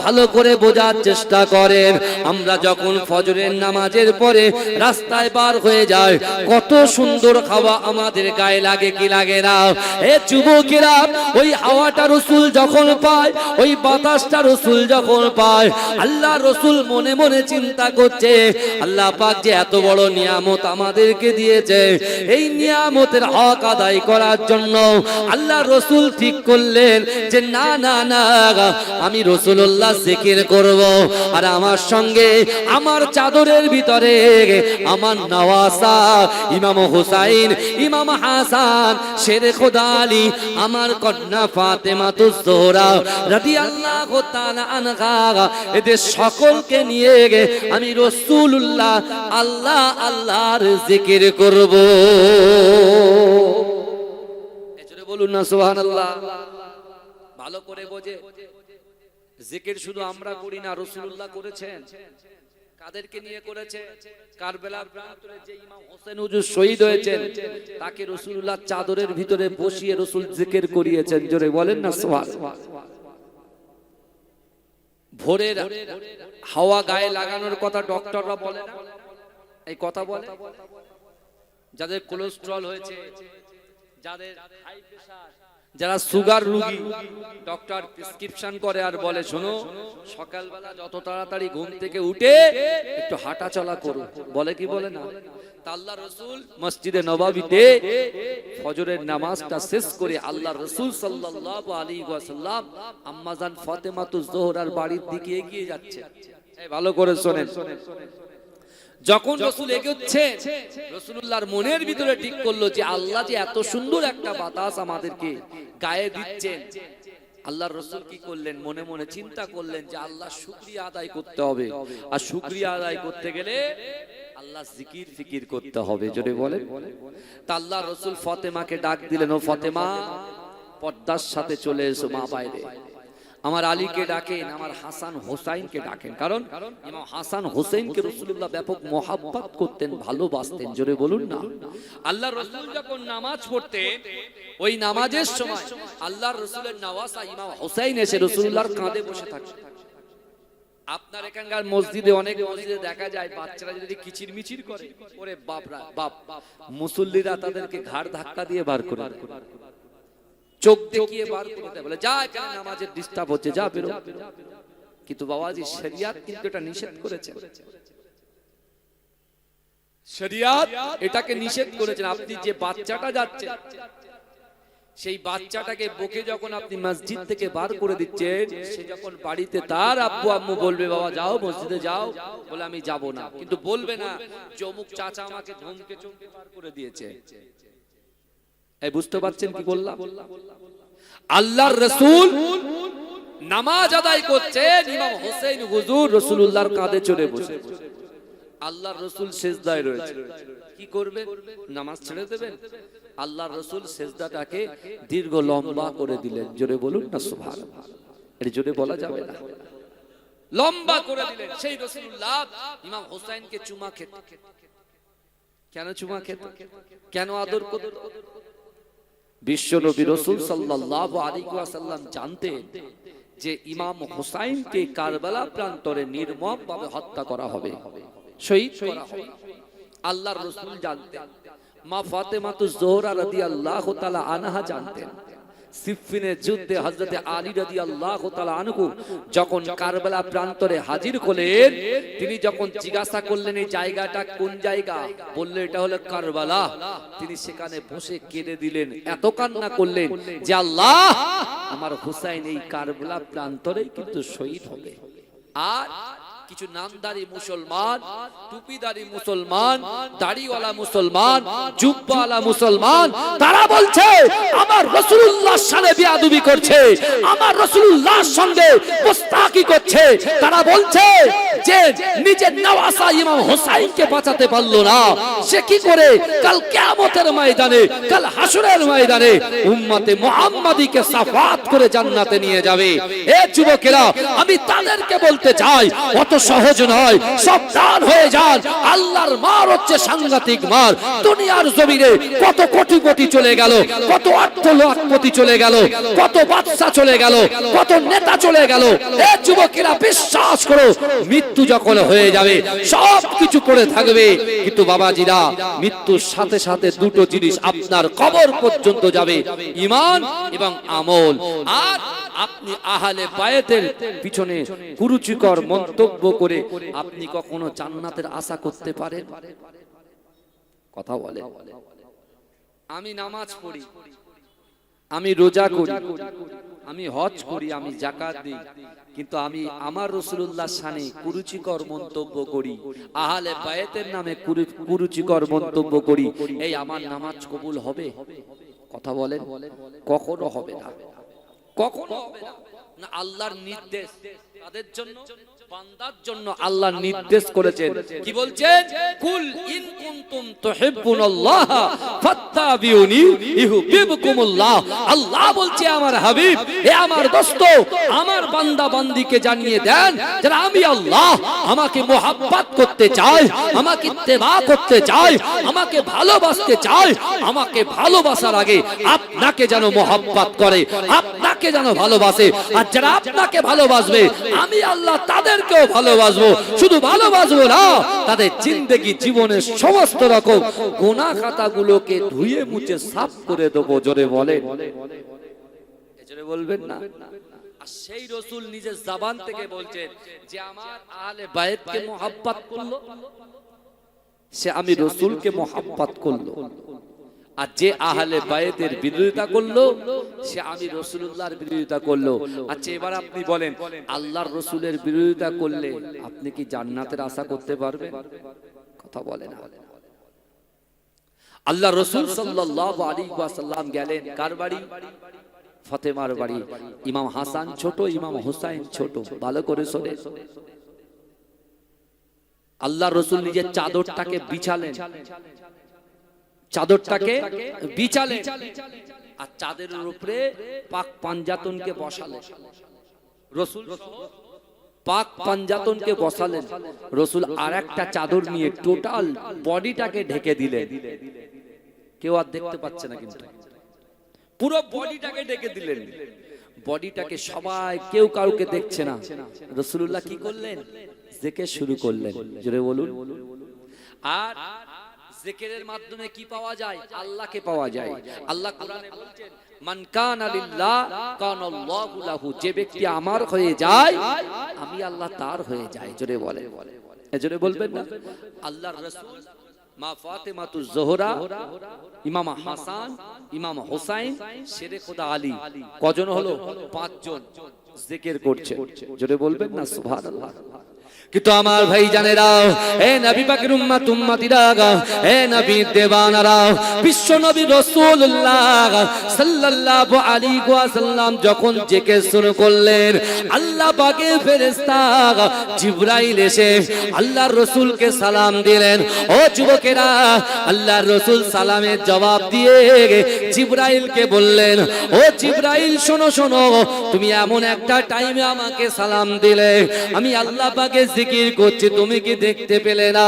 ভালো করে বোঝার চেষ্টা করেন। আমরা যখন ফজরের নামাজের পরে রাস্তায় বার হয়ে যায়, কত সুন্দর হাওয়া আমাদের গায়ে লাগে কি লাগে না? এ যুবকেরা, ওই হাওয়াটা রাসূল যখন পায়, ওই বাতাসটা রাসূল যখন পায়, আল্লাহ রাসূল মনে মনে চিন্তা করছে, আল্লাহ পাক যে এত বড় নিয়ামত আমাদেরকে দিয়েছে, এই নিয়ামতের হক আদায় করার জন্য আল্লাহ রাসূল ঠিক করলেন যে না না না, আমি রাসূলুল্লাহ জিকির করব। আর আমার সঙ্গে আমার চাদরের ভিতরে আমার নওয়াসা, ইমাম হুসাইন, ইমাম হাসান, শেরে খোদা আলী, আমার কন্যা ফাতেমাতুজ জোহরা রাদিয়াল্লাহু তাআলা আনহা, এদের সকলকে নিয়ে আমি রাসূলুল্লাহ আল্লাহ আল্লাহর জিকির করব। এজন্য বলুন না সুবহানাল্লাহ। ভালো করে বোঝে, জিকির শুধু আমরা করি না, রাসূলুল্লাহ করেছেন। কাদেরকে নিয়ে করেছে? কারবালার প্রান্তরে যে ইমাম হোসেন হুজুর শহীদ হয়েছেন, তাকে রাসূলুল্লাহ চাদরের ভিতরে বসিয়ে রাসূল জিকির করিয়েছেন। জোরে বলেন না সুবহানাল্লাহ। ভোরের হাওয়া গায়ে লাগানোর কথা ডক্টররা বলে না? এই কথা বলে যাদের কোলেস্টেরল হয়েছে, যাদের হাই প্রেসার, যারা সুগার রোগী, ডক্টর প্রেসক্রিপশন করে আর বলে, শোনো সকালবেলা যত তাড়াতাড়ি ঘুম থেকে উঠে একটু হাঁটা চলা করো। বলে কি বলে না? আল্লাহ রাসূল মসজিদে নববীতে ফজরের নামাজটা শেষ করে আল্লাহ রাসূল সাল্লাল্লাহু আলাইহি ওয়াসাল্লাম আম্মা জান ফাতেমাতুজ জোহরার বাড়ির দিকে এগিয়ে যাচ্ছে। এই ভালো করে শুনেন। যখন রাসূল এগোচ্ছে, রাসূলুল্লাহর মনের ভিতরে ঠিক করলো যে আল্লাহ যে এত সুন্দর একটা বাতাস আমাদেরকে গায়ে দিচ্ছেন। আল্লাহর রাসূল কি করলেন? মনে মনে চিন্তা করলেন যে আল্লাহ শুকরিয়া আদায় করতে হবে, আর শুকরিয়া আদায় করতে গেলে আল্লাহ জিকির ফিকির করতে হবে। জোরে বলেন। তা আল্লাহর রাসূল ফাতেমাকে ডাক দিলেন, ও ফাতেমা, পর্দার সাথে চলে এসো মা বাইরে। আমার আলীকে ডাকেন, আমার হাসান হোসাইনকে ডাকেন, কারণ ইমাম হাসান হোসেনকে রাসূলুল্লাহ ব্যাপক মহব্বত করতেন, ভালোবাসতেন। জোরে বলুন না। আল্লাহর রাসূল যখন নামাজ পড়তেন, ওই নামাজের সময় আল্লাহর রাসূলের নওয়াসা ইমাম হোসাইন এসে রাসূলুল্লাহর কাঁধে বসে থাকতেন। আপনার এখানকার মসজিদে, অনেক মসজিদে দেখা যায় বাচ্চারা যদি কিচির মিচির করে, ওরে বাপরা বাপ, মুসল্লিরা তাদেরকে ঘাড় ধাক্কা দিয়ে বার করে দেয়, চোখ দেখিয়ে বার করে দেয়, বলে যা, এখানে নামাজের ডিস্টার্ব হচ্ছে, যা বেরো। কিন্তু বাবাজি, শরিয়াত কিন্তু এটা নিষেধ করেছে। শরিয়াত এটাকে নিষেধ করেছেন। আপনি যে বাচ্চাটা যাচ্ছে, সেই বাচ্চাটাকে বকে যখন আপনি মসজিদ থেকে বার করে দিচ্ছেন, সে যখন বাড়িতে তার আব্বু আম্মু বলবে, বাবা যাও মসজিদে যাও, বলে আমি যাব না, কিন্তু বলবে না যে অমুক চাচা আমাকে ধমকে চমকে বার করে দিয়েছে। এই বুঝতে পারছেন কি বললাম? আল্লাহর রাসূল নামাজ আদায় করছেন, ইমাম হোসেন হুজুর রাসূলুল্লাহর কাঁধে চড়ে বসে, আল্লাহর রাসূল সিজদায় রয়েছে। কি করবেন? নামাজ ছেড়ে দেবেন? আল্লাহর রাসূল সিজদাটাকে দীর্ঘ লম্বা করে দিলেন। জোরে বলুন না সুবহানাল্লাহ। এর জোরে বলা যাবে না, লম্বা করে দিলেন। সেই রাসূলুল্লাহ ইমাম হোসেনকে চুমা খেত। কেন চুমা খেত? কেন আদর করত? বিশ্ব নবী রাসূল সাল্লাল্লাহু আলাইহি ওয়াসাল্লাম জানতেন যে ইমাম হোসাইনকে কারবালা প্রান্তরে নির্মমভাবে হত্যা করা হবে, শহীদ করা হবে। আল্লাহর রাসূল জানতেন, মা ফাতেমাতুজ জোহরা রাদিয়াল্লাহু তাআলা আনহা জানতেন। সিফফিনের যুদ্ধে হযরতে আলী রাদিয়াল্লাহু তাআলা আনহু যখন কারবালা প্রান্তরে হাজির হলেন, তিনি যখন জিজ্ঞাসা করলেন এই জায়গাটা কোন জায়গা, বলল এটা হলো কারবালা। তিনি সেখানে বসে কেঁদে দিলেন, এত কান্না করলেন যে আল্লাহ, আমার হুসাইন এই কারবালা প্রান্তরেই কিন্তু শহীদ হবে। আর কিছু নামদারি মুসলমান, টুপিদারি মুসলমান, দাড়িওয়ালা মুসলমান, জুব্বাওয়ালা মুসলমান, তারা বলছে আমার রাসূলুল্লাহর সাথে বেয়াদবি করছে, আমার রাসূলুল্লাহর সঙ্গে মুস্তাকি করছে। তারা বলছে যে নিজের নওয়াসা ইমাম হোসাইনকে বাঁচাতে পারলো না, সে কি করে কাল কিয়ামতের ময়দানে, কাল হাসরের ময়দানে উম্মতে মুহাম্মাদীকে সাফাত করে জান্নাতে নিয়ে যাবে। এ যুবকেরা, আমি তাদেরকে বলতে চাই অত সহজ নয়, সাবধান হয়ে যান। আল্লাহর মার হচ্ছে সাংঘাতিক মার। দুনিয়ার জমিনে কত কোটি কোটি চলে গেল, কত অর্থ লাখপতি চলে গেল, কত বাদশা চলে গেল, কত নেতা চলে গেল। এ যুবকেরা, বিশ্বাস করো মৃত্যু যখন হয়ে যাবে সব কিছু পড়ে থাকবে, কিন্তু বাবাজিরা মৃত্যুর সাথে সাথে দুটো জিনিস আপনার কবর পর্যন্ত যাবে, ঈমান এবং আমল। আর আপনি আহলে বায়াতের পিছনে কুরুচিকর মন্তব্য করে আপনি কখনো জান্নাতের আশা করতে পারেন? কথা বলে। আমি নামাজ পড়ি, আমি রোজা করি, আমি হজ করি, আমি যাকাত দিই, কিন্তু আমি আমার রাসূলুল্লাহর শানে কুরুচিকর মন্তব্য করি, আহলে বায়াতের নামে কুরুচিকর মন্তব্য করি, এই আমার নামাজ কবুল হবে? কথা বলেন, কখনো হবে না, কখনো হবে না। না, আল্লাহর নির্দেশ তাদের জন্য, বান্দার জন্য আল্লাহ নির্দেশ করেছেন। কি বলছেন? কুল ইন কুনতুম তুহিব্বুনাল্লাহ ফাত্তাবিউনি ইউহিব্বুকুমুল্লাহ। আল্লাহ বলছে আমার হাবিব, হে আমার দোস্ত, আমার বান্দা বান্দীকে জানিয়ে দেন যারা আমি আল্লাহ, আমাকে মুহাব্বত করতে চায়, আমাকে ইত্তেবা করতে চায়, আমাকে ভালোবাসতে চায়, আমাকে ভালোবাসার আগে আপনাকে যেন মুহাব্বত করে, আপনাকে যেন ভালোবাসে। আর যারা আপনাকে ভালোবাসবে আমি আল্লাহ তাদেরকেও ভালোবাসবো। শুধু ভালোবাসবো না, তাদের জিন্দেগি জীবনের সমস্ত রকম গুনাহ খাতাগুলোকে ধুয়ে মুছে সাফ করে দেবো। জোরে বলেন, জোরে বলবেন না? আর সেই রাসূল নিজের জবান থেকে বলছেন যে আমার আহলে বায়াতকে মুহাব্বত করলো, সে আমি রাসূলকে মুহাব্বত করলো। আর যে আহলে বায়াতের বিরোধিতা করলো, সে আমি রাসূলুল্লাহর বিরোধিতা করলো। আচ্ছা, এবার আপনি বলেন, আল্লাহর রাসূলের বিরোধিতা করলে আপনি কি জান্নাতের আশা করতে পারবেন? কথা বলেন না। আল্লাহ রাসূল সাল্লাল্লাহু আলাইহি ওয়াসাল্লাম গেলেন কার বাড়ি? ফাতেমার বাড়ি। ইমাম হাসান ছোট, ইমাম হুসাইন ছোট, ভালো করে শোনেন। আল্লাহ রাসূল নিজের চাদরটাকে বিছালেন, চাদরটাকে বিছালেন, আর চাদরের উপরে পাক পাঞ্জাতনকে বসালেন। রাসূল পাক পাঞ্জাতনকে বসালেন। রাসূল আরেকটা চাদর নিয়ে টোটাল বডিটাকে ঢেকে দিলেন। কেউ আর দেখতে পাচ্ছে না, কিন্তু পুরো বডিটাকে ঢেকে দিলেন। বডিটাকে সবাই, কেউ কাউকে দেখছে না। রাসূলুল্লাহ কি করলেন? জিকির শুরু করলেন। জোরে বলুন। আর জিকিরের মাধ্যমে কি পাওয়া যায়? আল্লাহকে পাওয়া যায়। আল্লাহ কোরআনে বলছেন, মান কানা লিল্লাহ কানাল্লাহু লাহু। যে ব্যক্তি আমার হয়ে যায়, আমি আল্লাহ তার হয়ে যাই। জোরে বলেন, জোরে বলবেন না? আল্লাহর রাসূল, মা ফাতেমাতুজ জোহরা, ইমাম হাসান, ইমাম হুসাইন, শেরে খোদা আলী, কজন হলো? 5 জন জিকির করছে। জোরে বলবেন না? সুবহানাল্লাহ। কিন্তু আমার ভাই জানেরা, হে নবী পাকের উম্মত উম্মতিরা, হে নবী দেওয়ানারা, বিশ্ব নবী রাসূলুল্লাহ সাল্লাল্লাহু আলাইহি ওয়াসাল্লাম যখন জিকির শুরু করলেন, আল্লাহ পাকের ফেরেশতা জিবরাইল এসে আল্লাহর রাসূলকে সালাম দিলেন। ও যুবকেরা, আল্লাহর রাসূল সালামের জবাব দিয়ে জিবরাইলকে বললেন, ও জিবরাইল শোনো শোনো, তুমি এমন একটা টাইমে আমাকে সালাম দিলে, আমি আল্লাহ পাকের জিকির করছি, তুমি কি দেখতে পেলে না?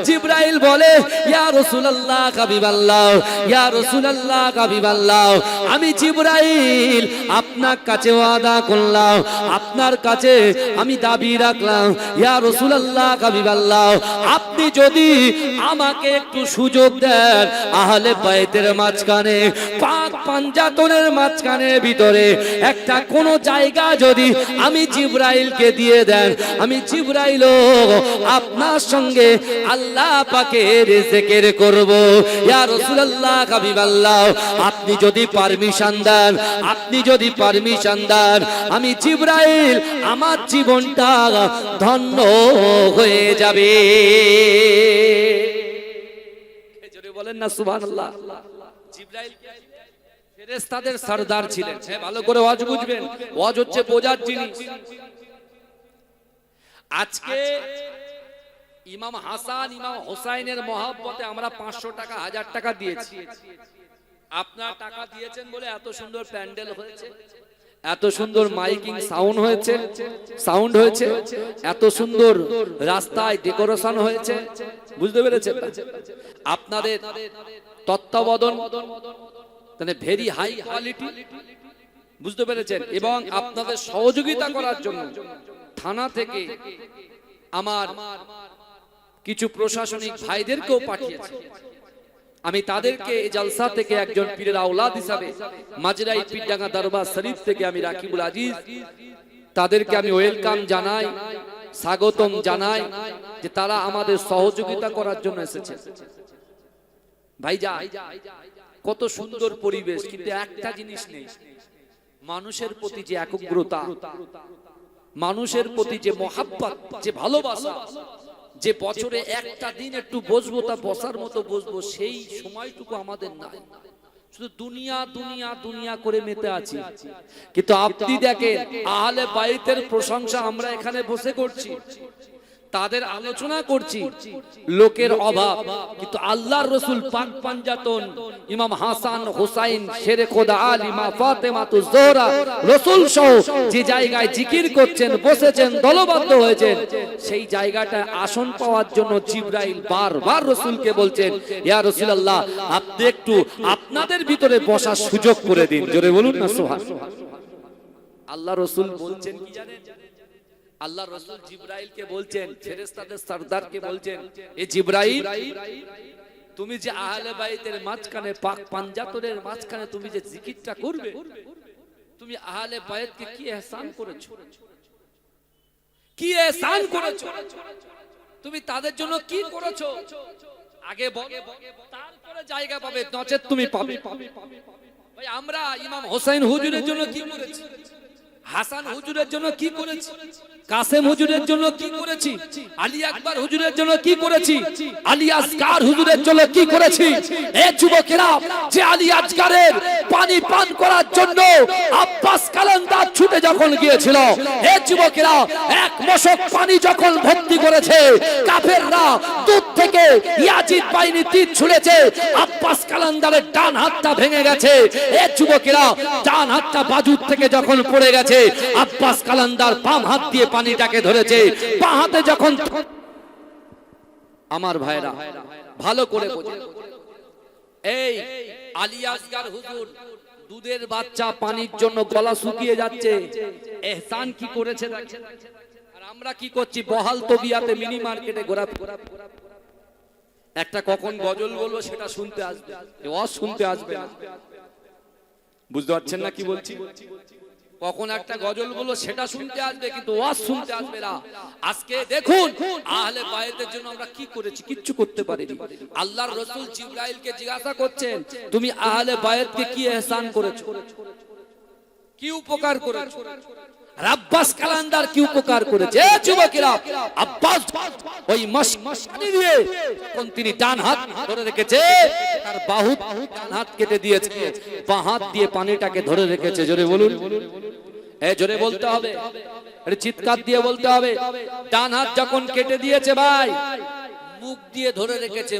জিবরাইল বলে, ইয়া রাসূলুল্লাহ হাবিবাল্লাহ, ইয়া রাসূলুল্লাহ হাবিবাল্লাহ, আমি জিবরাইল আপনার কাছে ওয়াদা করলাম, আপনার কাছে আমি দাবি রাখলাম, ইয়া রাসূলুল্লাহ হাবিবাল্লাহ, আপনি যদি আমাকে একটু সুযোগ দেন, আহলে বায়াতের মাঝখানে, পাক পাঞ্জাতনের মাঝখানে ভিতরে একটা কোন জায়গা যদি আমি জিবরাইলকে দিয়ে দেন, আমি জিবরাইল আপনার সঙ্গে আল্লাহ পাকের জিকির করব। ইয়া রাসূলুল্লাহ হাবিবাল্লাহ, আপনি যদি পারমিশন দেন, আপনি যদি পারমিশন দেন, আমি জিবরাইল আমার জীবনটা ধন্য হয়ে যাবে। জোরে বলেন না সুবহানাল্লাহ। জিবরাইল ফেরেশতাদের সরদার ছিলেন। ভালো করে ওয়াজ বুঝবেন, ওয়াজ হচ্ছে বোঝার জিনিস। আজকে ইমাম হাসান ইমাম হোসাইনের মহব্বতে আমরা 500 টাকা 1000 টাকা দিয়েছি। আপনারা টাকা দিয়েছেন বলে এত সুন্দর প্যান্ডেল হয়েছে, এত সুন্দর মাইকিং সাউন্ড হয়েছে, এত সুন্দর রাস্তায় ডেকোরেশন হয়েছে। বুঝতে পেরেছেন? আপনাদের তত্ত্বাবধান মানে ভেরি হাই কোয়ালিটি। বুঝতে পেরেছেন? এবং আপনাদের সহযোগিতা করার জন্য থানা থেকে আমার কিছু প্রশাসনিক ভাইদেরকেও পাঠিয়েছে। আমি তাদেরকে এই জলসা থেকে একজন পীরের আওলাদ হিসাবে মাজরাই পীরডাঙ্গা দরবার শরীফ থেকে আমি রাকিবুল আজিজ তাদেরকে আমি ওয়েলকাম জানাই, স্বাগতম জানাই যে তারা আমাদের সহযোগিতা করার জন্য এসেছে। ভাইজান, কত সুন্দর পরিবেশ, কিন্তু একটা জিনিস নেই, মানুষের প্রতি যে একগ্রতা, মানুষের প্রতি যে মহাব্বত, যে ভালোবাসা, যে বছরে একটা দিন একটু বসবো, তা বসার মতো বসবো, সেই সময়টুকু আমাদের নাই। শুধু দুনিয়া দুনিয়া দুনিয়া করে মেতে আছি। কিন্তু আপনি দেখেন, আহলে বাইতের প্রশংসা আমরা এখানে বসে করছি, তাদের আলোচনা করছি, লোকের অভাব, কিন্তু আল্লাহর রাসূল পাক পাঞ্জাতন ইমাম হাসান হোসাইন শেরে খোদা আলিমা ফাতেমাতুজ জোহরা রাসূল সহ যে জায়গায় জিকির করছেন, বসেছেন, দলবদ্ধ হয়েছেন, সেই জায়গাটা আসন পাওয়ার জন্য জিবরাইল বারবার রাসূলকে বলছেন, ইয়া রাসূলুল্লাহ, আপনি একটু আপনাদের ভিতরে বসার সুযোগ করে দিন। জোরে বলুন না সুবহানাল্লাহ। আল্লাহ রাসূল বলছেন কি জানেন? আল্লাহ রাসূল জিবরাইলকে বলছেন, ফেরেশতাদের সরদারকে বলছেন, এ জিবরাইল, তুমি যে আহলে বাইতের মাঝখানে, পাক পাঞ্জাতনের মাঝখানে তুমি যে জিকিরটা করবে, তুমি আহলে বাইতকে কি ইহসান করেছো, কি ইহসান করেছো, তুমি তাদের জন্য কি করেছো, আগে বলো, তারপরে জায়গা পাবে, নচেত তুমি পাবে। ভাই, আমরা ইমাম হোসেন হুজুরের জন্য কি করেছি, হাসান হুজুরের জন্য কি করেছি, কাসেম হুজুরের জন্য কি করেছি, আলী আকবর হুজুরের জন্য কি করেছি, আলী আসগার হুজুরের জন্য কি করেছি। এ যুবকেরা, যে আলী আসগারের পানি পান করার জন্য আব্বাস কালান্দার ছুটে যখন গিয়েছিল, এ যুবকেরা, এক মশক পানি যখন ভর্তি করেছে, কাফেররা দূর থেকে ইয়াজিদ বাহিনী তীর ছুঁড়েছে, আব্বাস কালান্দারের ডান হাতটা ভেঙে গেছে। এ যুবকেরা, ডান হাতটা বাজুর থেকে যখন পড়ে গেছে, আব্বাস কালান্দার বাম হাত দিয়ে পানিটাকে ধরেছে, বাঁ হাতে যখন। আমার ভাইরা ভালো করে বোঝে, এই আলী আসগার হুজুর দুধের বাচ্চা পানির জন্য গলা শুকিয়ে যাচ্ছে, ইহসান কি করেছে দেখেন। আর আমরা কি করছি, বহাল তবিয়াতে মিনি মার্কেটে ঘোরাফেরা। একটা কখন গজল বলবো সেটা শুনতে আসবে, ওয়াজ শুনতে আসবে না। বুঝতে পারছেন না কি বলছি? কখন একটা গজল বলবো সেটা শুনতে আসবে, কিন্তু ওয়াজ শুনতে আসবে না। আজকে দেখুন, আহলে বাইতের জন্য আমরা কি করেছি, কিচ্ছু করতে পারিনি। আল্লাহর রাসূল জিবরাইলকে জিজ্ঞাসা করছেন, তুমি আহলে বাইতকে কি ইহসান করেছো, কি উপকার করেছো, আব্বাস কালান্দার কি উপকার করেছে। যুবকেরা, আব্বাস ওই মশকানি দিয়ে কোন তিনি ডান হাত ধরে রেখেছে, তার বাহু ডান হাত কেটে দিয়েছে, বাঁ হাত দিয়ে পানিটাকে ধরে রেখেছে। জোরে বলুন, জোরে বলতে হবে, চিৎকার দিয়ে বলতে হবে। ডান হাত যখন কেটে দিয়েছে ভাই, মুখ দিয়ে ধরে রেখেছে,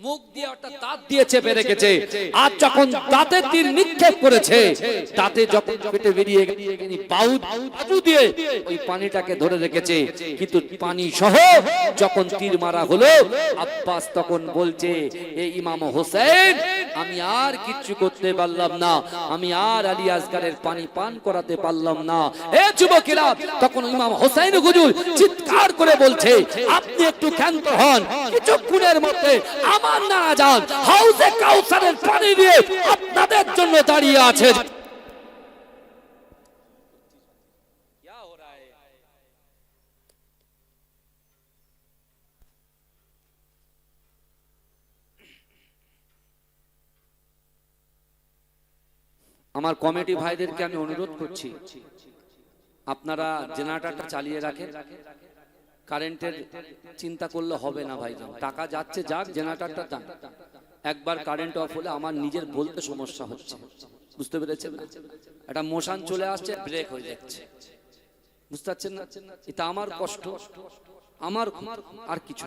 মুখ দিয়ে অর্থাৎ দাঁত দিয়ে চেপে রেখেছে। আর যখন দাঁতে তীর নিক্ষেপ করেছে, দাঁতে যখন পেটে বেরিয়ে গেছে, বাহু দিয়ে ওই পানিটাকে ধরে রেখেছে। কিন্তু পানি সহ যখন তীর মারা হলো, আব্বাস তখন বলছে, এ ইমাম হোসেন, আমি আর কিচ্ছু করতে পারলাম না, আমি আর আলী আসগারের পানি পান করাতে পারলাম না। এ যুবকেরা, তখন ইমাম হোসেন হুজুর চিৎকার করে বলছে, আপনি একটু ক্ষান্ত হন, কিছুক্ষণের মধ্যে আমার নানা যান হাউজে কাউসারের পানি দিয়ে আপনাদের জন্য দাঁড়িয়ে আছে। আমার কমিটি ভাইদেরকে আমি অনুরোধ করছি, আপনারা জেনারেটরটা চালিয়ে রাখেন। কারেন্টের চিন্তা করলে হবে না ভাইজান, টাকা যাচ্ছে যাক, জেনারেটরটা যান। একবার কারেন্ট অফ হলে আমার নিজের বলতে সমস্যা হচ্ছে, বুঝতে পেরেছেন না? একটা মোশন চলে আসছে, ব্রেক হয়ে যাচ্ছে, বুঝতে পারছেন না? এটা আমার কষ্ট, আমার আর কিছু।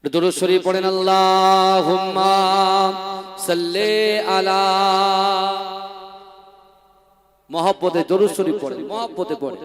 দরুদ শরীফ পড়েন, আল্লাহুম্মা সাল্লি আলা, মহব্বতে দরুদ শরীফ পড়েন, মহব্বতে পড়েন।